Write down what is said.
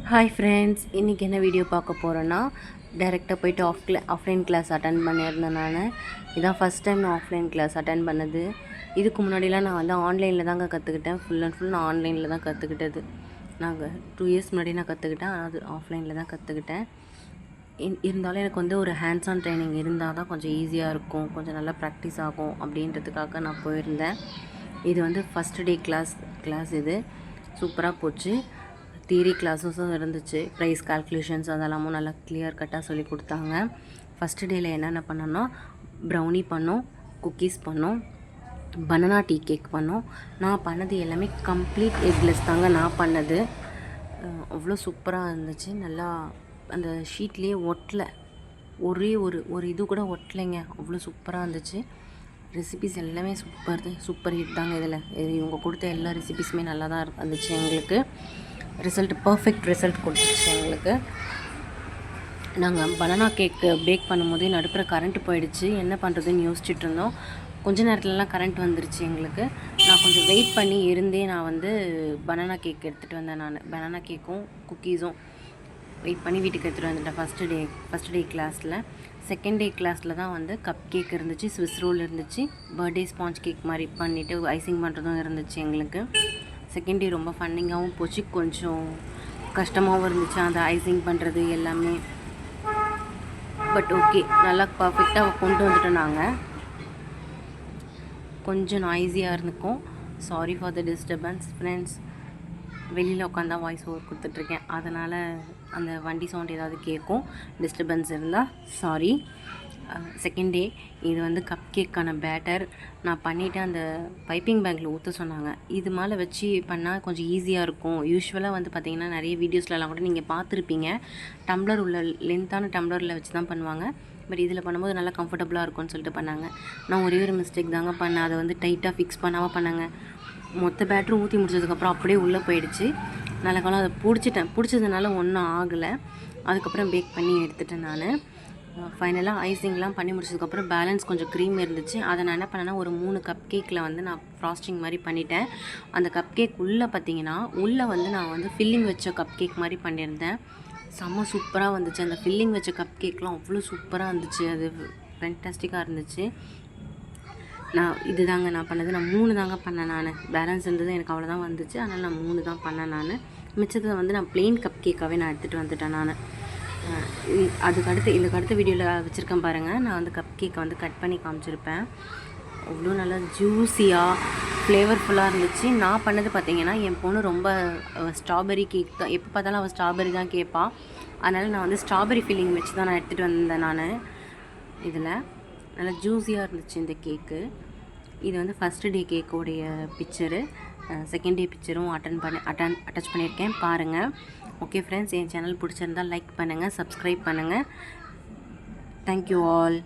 Hi friends, இன்றைக்கி என்ன video பார்க்க போகிறேன்னா, டைரெக்டாக போய்ட்டு ஆஃப்லைன் கிளாஸ் அட்டன் பண்ணியிருந்தேன். இதான் ஃபஸ்ட் டைம் நான் ஆஃப்லைன் கிளாஸ் அட்டன் பண்ணது. இதுக்கு முன்னாடிலாம் நான் வந்து ஆன்லைனில் தாங்க கற்றுக்கிட்டேன். ஃபுல் அண்ட் ஃபுல் நான் ஆன்லைனில் தான் கற்றுக்கிட்டது. நாங்கள் 2 இயர்ஸ் முன்னாடி நான் கற்றுக்கிட்டேன். அது ஆஃப்லைனில் தான் கற்றுக்கிட்டேன். இருந்தாலும் எனக்கு வந்து ஒரு ஹேண்ட்ஸ் ஆன் ட்ரைனிங் இருந்தால் தான் கொஞ்சம் ஈஸியாக இருக்கும், கொஞ்சம் நல்லா ப்ராக்டிஸ் ஆகும் அப்படின்றதுக்காக நான் போயிருந்தேன். இது வந்து ஃபஸ்ட் டே கிளாஸ் இது சூப்பராக போச்சு. தியரி கிளாஸஸும் இருந்துச்சு. ப்ரைஸ் கால்குலேஷன்ஸ் அதெல்லாமும் நல்லா கிளியர் கட்டாக சொல்லி கொடுத்தாங்க. ஃபஸ்ட்டு டேயில் என்னென்ன பண்ணோன்னா, ப்ரௌனி பண்ணோம், குக்கீஸ் பண்ணோம், பனானா டீ கேக் பண்ணோம். நான் பண்ணது எல்லாமே கம்ப்ளீட் எக்லெஸ் தாங்க நான் பண்ணது. அவ்வளோ சூப்பராக இருந்துச்சு. நல்லா அந்த ஷீட்லேயே ஒட்டலை, ஒரே ஒரு இது கூட ஒட்டலைங்க. அவ்வளோ சூப்பராக இருந்துச்சு. ரெசிபிஸ் எல்லாமே சூப்பர் ஹிட் தாங்க. இவங்க கொடுத்த எல்லா ரெசிபிஸுமே நல்லா தான் இருந்துச்சு. எங்களுக்கு பர்ஃபெக்ட் ரிசல்ட் கொடுத்துச்சு எங்களுக்கு. நாங்கள் பனானா கேக்கு பேக் பண்ணும்போதே நடுப்புற கரண்ட் போயிடுச்சு. என்ன பண்ணுறதுன்னு யோசிச்சுட்டு இருந்தோம். கொஞ்ச நேரத்துலலாம் கரண்ட் வந்துருச்சு எங்களுக்கு. நான் கொஞ்சம் வெயிட் பண்ணி இருந்தே நான் வந்து பனானா கேக் எடுத்துகிட்டு வந்தேன். பனானா கேக்கும் குக்கீஸும் வெயிட் பண்ணி வீட்டுக்கு எடுத்துகிட்டு வந்துட்டேன் ஃபஸ்ட் டே கிளாஸில். செகண்ட் டே கிளாஸில் தான் வந்து கப் கேக் இருந்துச்சு, ஸ்விஸ் ரோல் இருந்துச்சு, பர்த்டே ஸ்பாஞ்ச் கேக் மாதிரி பண்ணிவிட்டு ஐசிங் பண்ணுறதும் இருந்துச்சு எங்களுக்கு. செகண்ட் டே ரொம்ப ஃபன்னிங்காகவும் போச்சு, கொஞ்சம் கஷ்டமாகவும் இருந்துச்சு அந்த ஐசிங் பண்ணுறது எல்லாமே. பட் ஓகே, நல்லா பர்ஃபெக்டாக கொண்டு வந்துட்டோம். நாங்கள் கொஞ்சம் நாய்ஸியாக இருந்துக்கும். Sorry for the disturbance friends. வெளியில் உட்காந்தா வாய்ஸ் ஓவர் கொடுத்துட்ருக்கேன், அதனால் அந்த வண்டி சவுண்ட் ஏதாவது கேட்கும், டிஸ்டர்பன்ஸ் இருந்தால் சாரி. செகண்ட் டே இது வந்து கப் கேக்கான பேட்டர் நான் பண்ணிவிட்டு அந்த பைப்பிங் பேக்கில் ஊற்ற சொன்னாங்க. இது மேலே வச்சு பண்ணால் கொஞ்சம் ஈஸியாக இருக்கும். யூஸ்வலாக வந்து பார்த்திங்கன்னா நிறைய வீடியோஸ்லலாம் கூட நீங்கள் பார்த்துருப்பீங்க, டம்ளர் உள்ள லென்த்தான டம்ளரில் வச்சு தான் பண்ணுவாங்க. பட் இதில் பண்ணும்போது நல்லா கம்ஃபர்டபுளாக இருக்கும்னு சொல்லிட்டு பண்ணாங்க. நான் ஒரே ஒரு மிஸ்டேக் தாங்க பண்ணேன். அதை வந்து டைட்டாக ஃபிக்ஸ் பண்ணாமல் பண்ணாங்க. மொத்த பேட்டரும் ஊற்றி முடிச்சதுக்கப்புறம் அப்படியே உள்ளே போயிடுச்சு. நல்ல காலம் அதை பிடிச்சதுனால ஒன்றும் ஆகலை. அதுக்கப்புறம் பேக் பண்ணி எடுத்துட்டேன். நான் ஃபைனலாக ஐசிங்லாம் பண்ணி முடிச்சதுக்கப்புறம் பேலன்ஸ் கொஞ்சம் க்ரீம் இருந்துச்சு. அதை நான் என்ன பண்ணேன்னா, ஒரு 3 கப் கேக்கில் வந்து நான் ஃப்ராஸ்டிங் மாதிரி பண்ணிட்டேன். அந்த கப் கேக் உள்ளே பார்த்திங்கன்னா, உள்ளே வந்து நான் வந்து ஃபில்லிங் வச்ச கப் கேக் மாதிரி பண்ணியிருந்தேன். செம்ம சூப்பராக வந்துச்சு. அந்த ஃபில்லிங் வச்ச கப் கேக்லாம் அவ்வளோ சூப்பராக இருந்துச்சு. அது ஃபேன்டாஸ்டிக்காக இருந்துச்சு. இது தாங்க நான் பண்ணது. நான் 3 தாங்க பண்ணேன். பேலன்ஸ் இருந்தது எனக்கு அவ்வளோதான் வந்துச்சு. அதனால் நான் 3 தான் பண்ணேன். மிச்சத்தில் வந்து நான் ப்ளெயின் கப் கேக்காகவே நான் எடுத்துகிட்டு வந்துட்டேன். இதுக்கு அடுத்த வீடியோவில் வச்சுருக்கேன் பாருங்கள். நான் வந்து கப் கேக்கை வந்து கட் பண்ணி காமிச்சிருப்பேன். அவ்வளோ நல்லா ஜூஸியாக ஃப்ளேவர்ஃபுல்லாக இருந்துச்சு. நான் பண்ணது பார்த்திங்கன்னா, என் பொண்ணு ரொம்ப ஸ்ட்ராபெரி கேக் தான், எப்போ பார்த்தாலும் அவள் ஸ்ட்ராபெரி தான் கேட்பாள். அதனால் நான் வந்து ஸ்ட்ராபெரி ஃபில்லிங் வச்சு தான் நான் எடுத்துகிட்டு வந்தேன். இதில் நல்லா ஜூஸியாக இருந்துச்சு இந்த கேக்கு. இது வந்து ஃபஸ்ட்டு டே கேக்கோடைய பிக்சரு. செகண்ட் டே பிக்சரும் அட்டாச் பண்ணியிருக்கேன், பாருங்கள். ஓகே ஃப்ரெண்ட்ஸ், என் சேனல் பிடிச்சிருந்தால் லைக் பண்ணுங்கள், சப்ஸ்கிரைப் பண்ணுங்கள். Thank you all.